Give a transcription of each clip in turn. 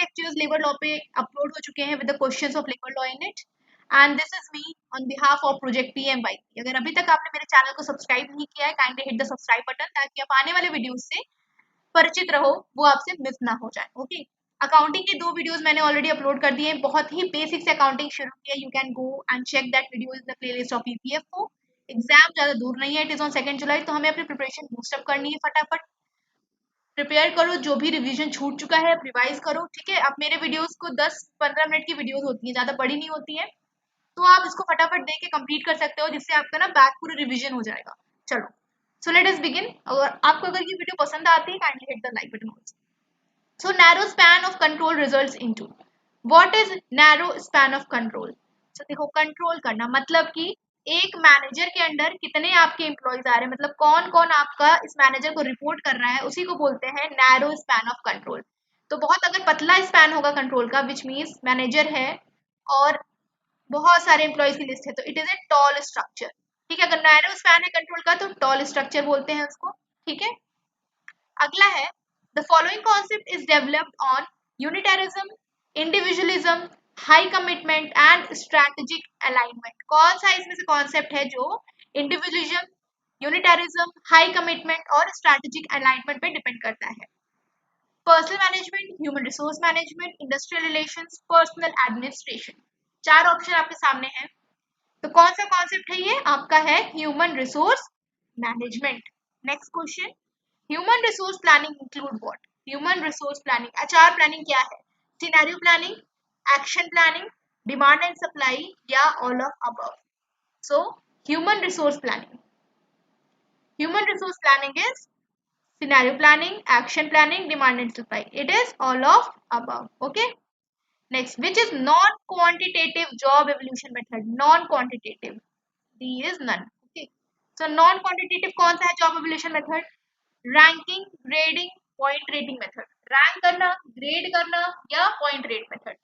Lectures labour law पे upload हो चुके हैं with the questions of labour law in it. And this is me on behalf of project PMYP। अगर अभी तक आपने मेरे चैनल को सब्सक्राइब नहीं किया है, kindly hit the subscribe button ताकि आप आने वाले वीडियोस से परिचित रहो, वो आपसे मिस ना हो जाए। ओके, अकाउंटिंग के 2 वीडियोस मैंने ऑलरेडी अपलोड कर दिए हैं, बहुत ही बेसिक से अकाउंटिंग शुरू किया। You can go and check that video in the playlist of EPFO। Exam ज्यादा दूर नहीं है, इट इज ऑन 2 जुलाई, तो हमें अपनी प्रिपरेशन बूस्टअप करनी है। फटाफट प्रिपेयर करो, जो भी रिवीजन छूट चुका है रिवाइज करो, ठीक है। अब मेरे वीडियोस को 10-15 मिनट की वीडियोस होती है, ज्यादा बड़ी नहीं होती है, तो आप इसको फटाफट देख के कंप्लीट कर सकते हो, जिससे आपका ना बैक पूरा रिवीजन हो जाएगा। चलो, सो लेट अस बिगिन। और आपको अगर ये वीडियो पसंद आती है, kindly hit the like button also. So narrow span of control results into, what is narrow span of control? So देखो, कंट्रोल करना मतलब कि एक मैनेजर के अंडर कितने आपके एम्प्लॉयज आ रहे हैं, मतलब कौन कौन आपका इस मैनेजर को रिपोर्ट कर रहा है, उसी को बोलते हैं नैरो स्पैन ऑफ कंट्रोल। तो बहुत अगर पतला स्पैन होगा कंट्रोल का, विच मीन्स मैनेजर है और बहुत सारे एम्प्लॉयज की लिस्ट है, तो it is a tall structure. ठीक है, अगर नैरो स्पैन है कंट्रोल का तो टॉल स्ट्रक्चर बोलते हैं उसको। ठीक है, अगला है, the following concept is developed on unitarism, individualism, high commitment and strategic alignment. कौन सा इसमें से कॉन्सेप्ट है जो इंडिविजुअलिज्म, यूनिटरिज्म, हाई कमिटमेंट और स्ट्रैटेजिक अलाइनमेंट पे डिपेंड करता है? Personal management, human resource management, industrial relations, personal administration. 4 option आपके सामने हैं, तो कौन सा कॉन्सेप्ट है ये? आपका है human resource management. Next question, human resource planning include what? Human resource planning, HR planning क्या है? Scenario planning, action planning, demand and supply या all of above? So human resource planning, human resource planning is scenario planning, action planning, demand and supply, it is all of above. Okay, next, which is non-quantitative job evolution method? Non-quantitative, D is none. Okay, so non-quantitative कौन सा है job evolution method? Ranking, grading, point rating method. Rank करना, grade करना या point rate method?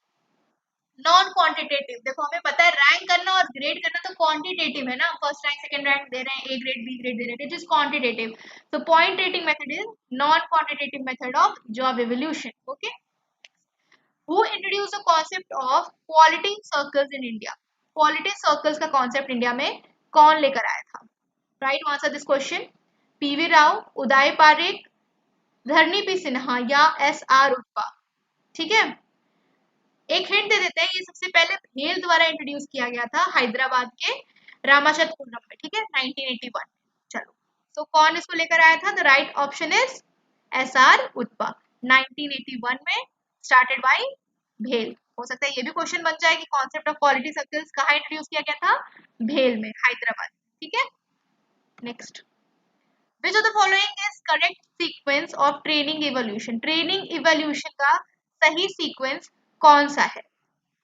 Non quantitative, देखो हमें पता है रैंक करना और ग्रेड करना तो क्वांटिटेटिव है ना, फर्स्ट रैंक सेकंड रैंक दे रहे हैं, ए ग्रेड बी ग्रेड दे रहे हैं, इट इज क्वांटिटेटिव। तो point rating method is non quantitative method of job evolution. Okay, Who introduced the concept of quality circles in India? Quality circles का concept India में कौन लेकर आया था? Try to answer this question. PV Rao, Uday Parekh, Dharni P Sinha या SR उप्पा? ठीक है, एक हिंट दे देते हैं, ये सबसे पहले भेल द्वारा इंट्रोड्यूस किया गया था हैदराबाद के रामाचंद्रपुरम में। ठीक है, 1981। चलो, तो कौन इसको लेकर आया था? The right option is SR उप्पा, 1981 में स्टार्टेड बाय भेल। हो सकता है ये भी क्वेश्चन बन जाए कि कॉन्सेप्ट ऑफ क्वालिटी सर्कल्स कहाँ इंट्रोड्यूस किया गया था? भेल में, हैदराबाद। ठीक है, next, which of the following is correct sequence of training evolution? Training evolution का सही सीक्वेंस कौन सा है?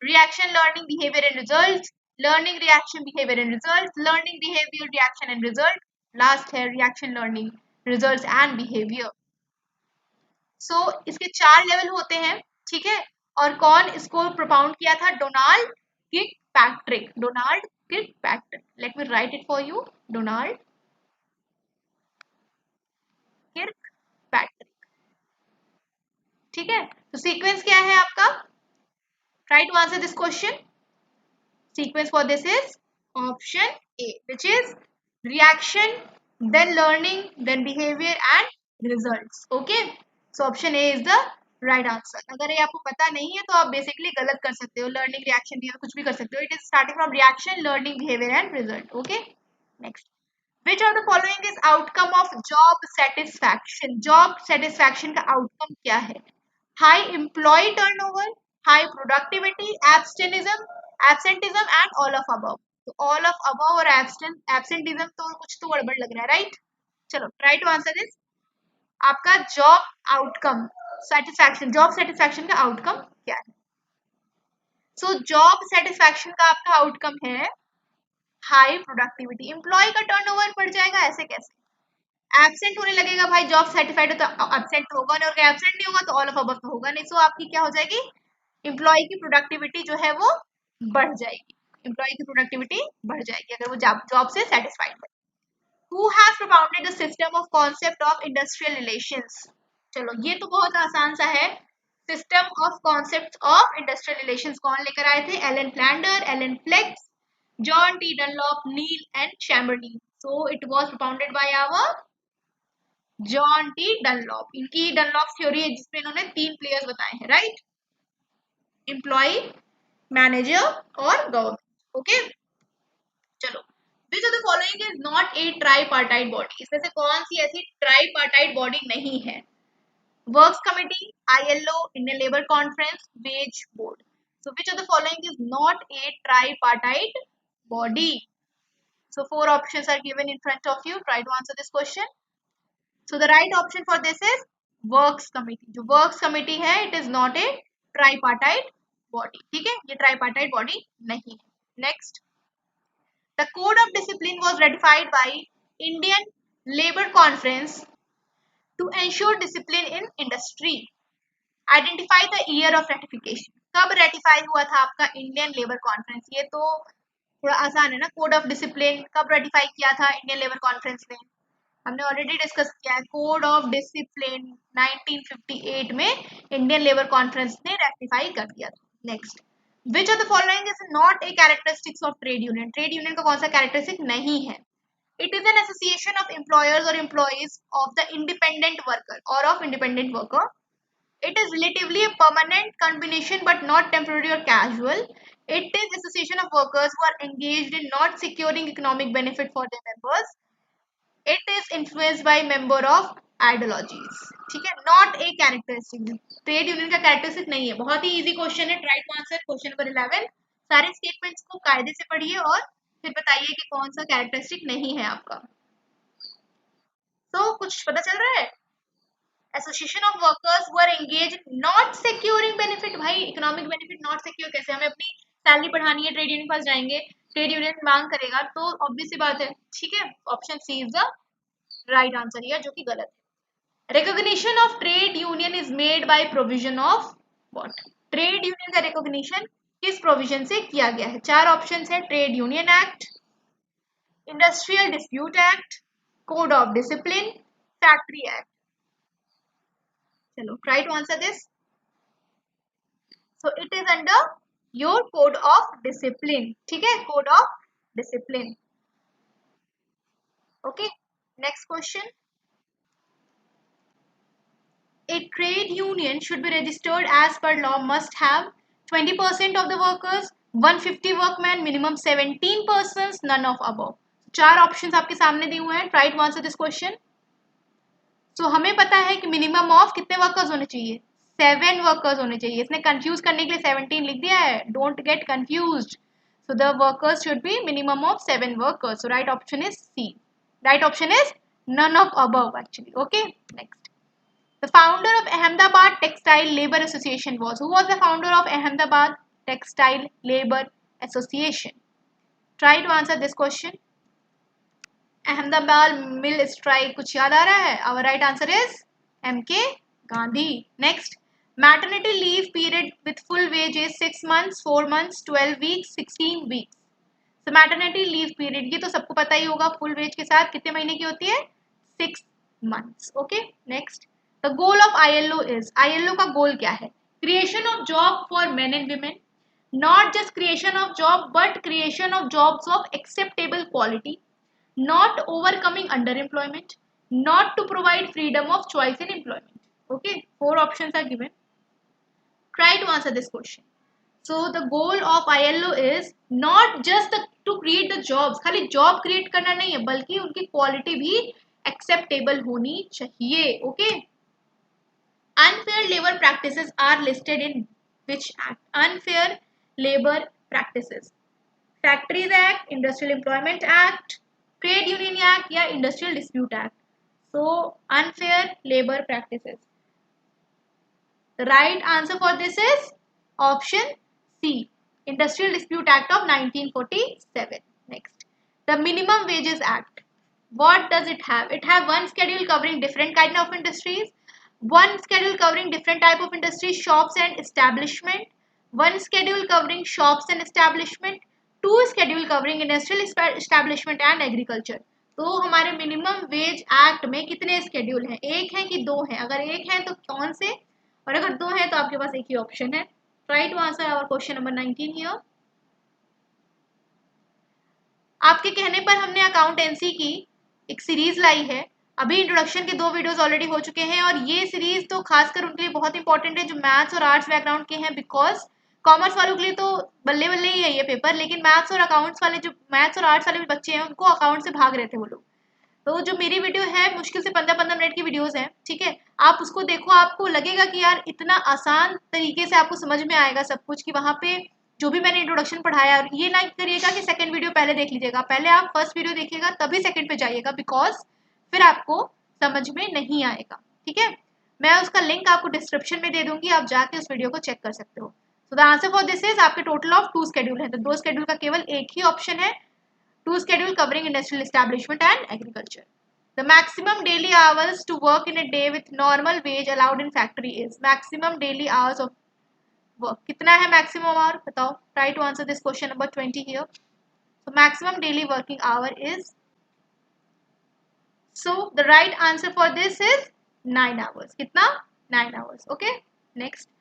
Reaction, learning, behaviour and result, learning, reaction, behaviour and result, learning, behaviour, reaction and result, last है reaction, learning, result and behaviour. So इसके 4 level होते हैं। ठीक है, और कौन इसको प्रोपाउंड किया था? Donald Kirkpatrick. Donald Kirkpatrick, let me write it for you, Donald Kirkpatrick. ठीक है, तो सीक्वेंस क्या है आपका? Try to answer this question. Sequence for this is option A, which is reaction, then learning, then behavior and results. Okay, so option A is the right answer. अगर ये आपको पता नहीं है तो आप basically गलत कर सकते हो, learning, reaction, behavior कुछ भी कर सकते हो. It is starting from reaction, learning, behavior and result. Okay, next. Which of the following is outcome of job satisfaction? Job satisfaction का outcome क्या है? High employee turnover, high productivity, absenteeism and all of above. तो all of above और absenteeism तो कुछ तो गड़बड़ लग रहा है, right? चलो, try to answer this. आपका job outcome satisfaction, job satisfaction का outcome क्या है? So job satisfaction का आपका outcome है हाई प्रोडक्टिविटी। एम्प्लॉय का टर्नओवर बढ़ जाएगा, ऐसे कैसे? एब्सेंट होने लगेगा भाई, जॉब सर्टिफाइड है तो एब्सेंट तो होगा नहीं, और एब्सेंट नहीं होगा तो ऑल ऑफ अबव तो होगा नहीं। सो आपकी क्या हो जाएगी? एम्प्लॉय की प्रोडक्टिविटी जो है वो बढ़ जाएगी, एम्प्लॉय की प्रोडक्टिविटी बढ़ जाएगी अगर वो जॉब से सेटिस्फाइड है। Who has propounded the system of concept of industrial relations? चलो, ये तो बहुत आसान सा है, system of concept of industrial relations कौन लेकर आए थे? Allan Flanders, Allan Flex, John T Dunlop, Neil and Chamberlain. So it was propounded by our John T Dunlop. इनकी डनलॉप थ्योरी है जिसमें इन्होंने 3 प्लेयर्स बताए हैं, राइट? एम्प्लॉय, मैनेजर और गवर्नमेंट. ओके, चलो. Which of the following is not a tripartite body? इसमें से कौन सी ऐसी ट्राईपार्टाइट बॉडी नहीं है? Works committee, ILO, Indian labour conference, wage board. So which of the following is not a tripartite body? So 4 options are given in front of you. Try to answer this question. So the right option for this is works committee. जो works committee है, it is not a tripartite body. ठीक है, ये tripartite body नहीं है. Next, the code of discipline was ratified by Indian Labour Conference to ensure discipline in industry. Identify the year of ratification. कब ratify हुआ था आपका इंडियन लेबर कॉन्फ्रेंस? ये तो थोड़ा आसान है ना. कोड ऑफ डिसिप्लिन कब रेटिफाई किया था इंडियन लेबर कॉन्फ्रेंस ने? हमने ऑलरेडी डिस्कस किया है. कोड ऑफ डिसिप्लिन 1958 में इंडियन लेबर कॉन्फ्रेंस ने रेटिफाई कर दिया था. Next, which of the following is not a characteristics of trade union? Trade union का कौन सा कैरेक्टरिस्टिक नहीं है? It is an association of employers और employees of the independent worker और of independent worker. It is relatively a permanent combination but not temporary or casual. It is association of workers who are engaged in not securing economic benefit for their members. It is influenced by member of ideologies. ठीक है, not a characteristic. Trade union का characteristic नहीं है. बहुत ही easy question है. Try to answer question number 11. सारे statements को कायदे से पढ़िए और फिर बताइए कि कौन सा कैरेक्टरिस्टिक नहीं है आपका. तो कुछ पता चल रहा है? Association of workers who are engage not securing benefit. भाई इकोनॉमिक बेनिफिट नॉट सिक्योर कैसे? हमें अपनी सैलरी बढ़ानी है, ट्रेड यूनियन के पास जाएंगे, ट्रेड यूनियन मांग करेगा तो ऑब्वियस सी बात है. ठीक है, option C is the right answer here, जो कि गलत है. Recognition of trade union is made by provision of what? Trade union का रिकॉग्निशन किस प्रोविजन से किया गया है? 4 ऑप्शंस है. Trade union act, industrial dispute act, code of discipline, factory act. चलो, try to answer this. So it is under your code of discipline. ठीक है, code of discipline. Okay, next question. A trade union should be registered as per law must have 20% of the workers, 150 workmen, minimum 17 persons, none of above. 4 options आपके सामने दिए हुए हैं. Try to answer this question. So हमें पता है कि minimum of कितने वर्कर्स होने चाहिए? 7 वर्कर्स होने चाहिए. इसने कंफ्यूज करने के लिए 17 लिख दिया है. Don't get confused. So the workers should be minimum of 7 workers. So right option is C. Right option is none of above actually. Okay, next. The founder of Ahmedabad Textile Labor Association was. Who was the founder of Ahmedabad Textile Labor Association? Try to answer this question. Ahmedabad mill strike कुछ याद आ रहा है? Our right answer is MK Gandhi. Next, maternity leave period with full wage is 6 months, 4 months, 12 weeks, 16 weeks. तो maternity leave period ये तो सबको पता ही होगा, फुल वेज के साथ कितने महीने की होती है? 6 months. Okay, next, the goal of ILO is. ILO का गोल क्या है? Creation of job for main and women. Not just creation of job but creation of jobs of acceptable quality. Not overcoming underemployment, not to provide freedom of choice in employment. Okay, 4 options are given. Try to answer this question. So the goal of ILO is not just to create the jobs. खाली job create करना नहीं है, बल्कि उनकी quality भी acceptable होनी चाहिए. Okay. Unfair labor practices are listed in which act? Unfair labor practices. Factories Act, Industrial Employment Act, trade union act या industrial dispute act. So unfair labour practices. The right answer for this is option C, industrial dispute act of 1947. Next, the minimum wages act. What does it have? It have one schedule covering different kind of industries, one schedule covering different type of industries, shops and establishment, one schedule covering shops and establishment, 2 schedule covering industrial establishment and agriculture. तो हमारे minimum wage act में कितने schedule हैं? 1 है कि 2 हैं? अगर 1 है तो कौन से और अगर 2 है तो आपके पास एक ही ऑप्शन है। Try to answer our question number 19 here. आपके कहने पर हमने अकाउंटेंसी की एक सीरीज लाई है। अभी इंट्रोडक्शन के 2 वीडियोस ऑलरेडी हो चुके हैं और ये सीरीज तो खासकर उनके लिए बहुत इंपॉर्टेंट है जो मैथ्स और आर्ट्स बैकग्राउंड के हैं, बिकॉज कॉमर्स वालों के लिए तो बल्ले बल्ले ही है ये पेपर, लेकिन मैथ्स और अकाउंट्स वाले, जो मैथ्स और आर्ट्स वाले भी बच्चे हैं, उनको अकाउंट से भाग रहे थे वो लोग। तो जो मेरी वीडियो है मुश्किल से 15-15 मिनट की वीडियोस हैं, ठीक है, आप उसको देखो, आपको लगेगा कि यार इतना आसान तरीके से आपको समझ में आएगा सब कुछ, कि वहाँ पे जो भी मैंने इंट्रोडक्शन पढ़ाया। और ये ना करिएगा कि सेकंड वीडियो पहले देख लीजिएगा, पहले आप फर्स्ट वीडियो देखिएगा तभी सेकंड पे जाइएगा, बिकॉज फिर आपको समझ में नहीं आएगा, ठीक है। मैं उसका लिंक आपको डिस्क्रिप्शन में दे दूंगी, आप जाके उस वीडियो को चेक कर सकते हो। So the answer for this is, आपके टोटल ऑफ 2 शेड्यूल है, तो 2 शेड्यूल का केवल एक ही ऑप्शन है, 2 schedule covering industrial establishment and agriculture. The maximum daily hours to work in a day with normal wage allowed in factory is, maximum daily hours of work कितना है maximum hour बताओ। Try to answer this question number 20 here. So maximum daily working hour is, so the right answer for this is 9 hours. कितना? 9 hours. Okay. Next,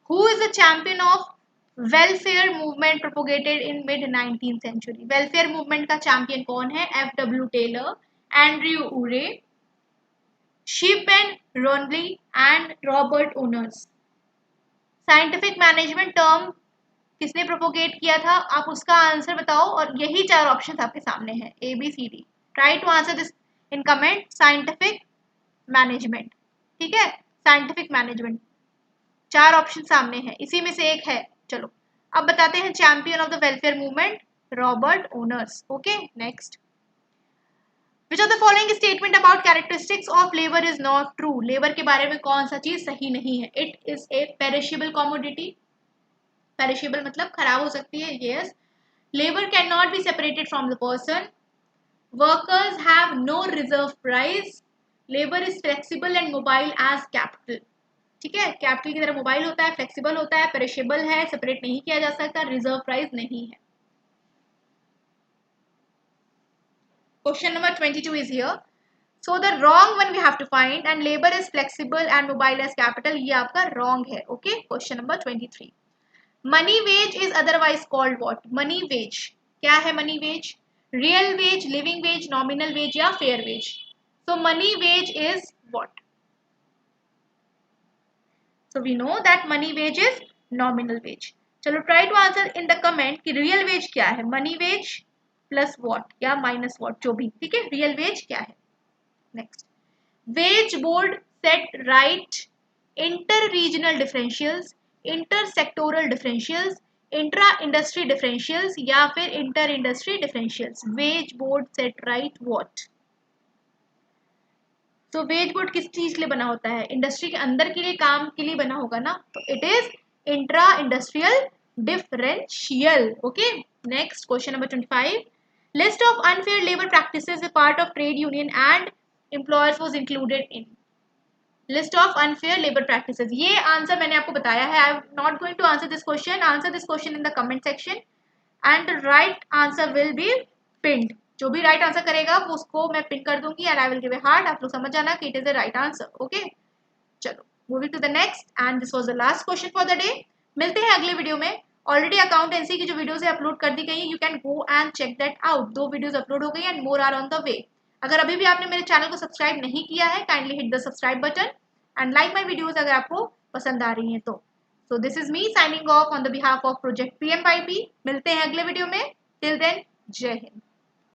who is the champion of welfare movement propagated in mid 19th century? Welfare movement का champion कौन है? FW Taylor, Andrew Ure, Seebohm Rowntree and Robert Owens. Scientific management term किसने propagate किया था? आप उसका answer बताओ, और यही 4 ऑप्शन आपके सामने हैं, ABCD। Try to answer this in comment. Scientific management, ठीक है, साइंटिफिक मैनेजमेंट, 4 ऑप्शन सामने हैं, इसी में से एक है। चलो अब बताते हैं champion of the welfare movement, Robert owners. Okay, next, which of the following statement about characteristics of labour is not true? Labour के बारे में कौन सा चीज सही नहीं है? It is a perishable commodity, perishable मतलब खराब हो सकती है, yes. Labour can not be separated from the person, workers have no reserve price, labour is flexible and mobile as capital, ठीक है, कैपिटल की तरह मोबाइल होता है, फ्लेक्सिबल होता है, पेरिशेबल है, सेपरेट नहीं किया जा सकता, रिजर्व प्राइस नहीं है। Question number 22 is here. So the wrong one we have to find, and labour is flexible and mobile as capital, ये आपका रॉन्ग है। Okay, question number 23, money wage is otherwise called what? Money wage क्या है? Money wage, real wage, living wage, nominal wage या fair wage? So money wage is what? So we know that money wage is nominal wage. चलो try to answer in the comment कि real wage क्या है? money wage plus what या minus what, जो भी, ठीक है, real wage क्या है? Next, wage board set right inter-regional differentials, inter-sectoral differentials, intra-industry differentials या फिर inter-industry differentials? wage board set right what? तो वेज बोर्ड किस चीज के लिए बना होता है? इंडस्ट्री के अंदर के लिए, काम के लिए बना होगा ना, तो it is intra industrial differential. Okay, next, question number 25, list of unfair labour practices a part of trade union and employers was included in. List of unfair labour practices, ये आंसर मैंने आपको बताया है। I am not going to answer this question, answer this question in the comment section and right answer will be pinned. जो भी right answer करेगा वो उसको मैं पिन कर दूंगी and I will give a heart. आप लोग समझ जाना कि it is the right answer. Okay, चलो moving to the next, and this was the last question for the day. मिलते हैं अगले वीडियो में। ऑलरेडी अकाउंटेंसी की जो वीडियोस है अपलोड कर दी गई है, you can go and check that out. 2 videos upload हो गई and more are on the way. अगर अभी भी आपने मेरे चैनल को सब्सक्राइब नहीं किया है, kindly hit the subscribe button and like my videos अगर आपको पसंद आ रही है तो। So this is me signing off on the behalf of project PMYP। मिलते हैं अगले वीडियो में, टिल देन जय हिंद।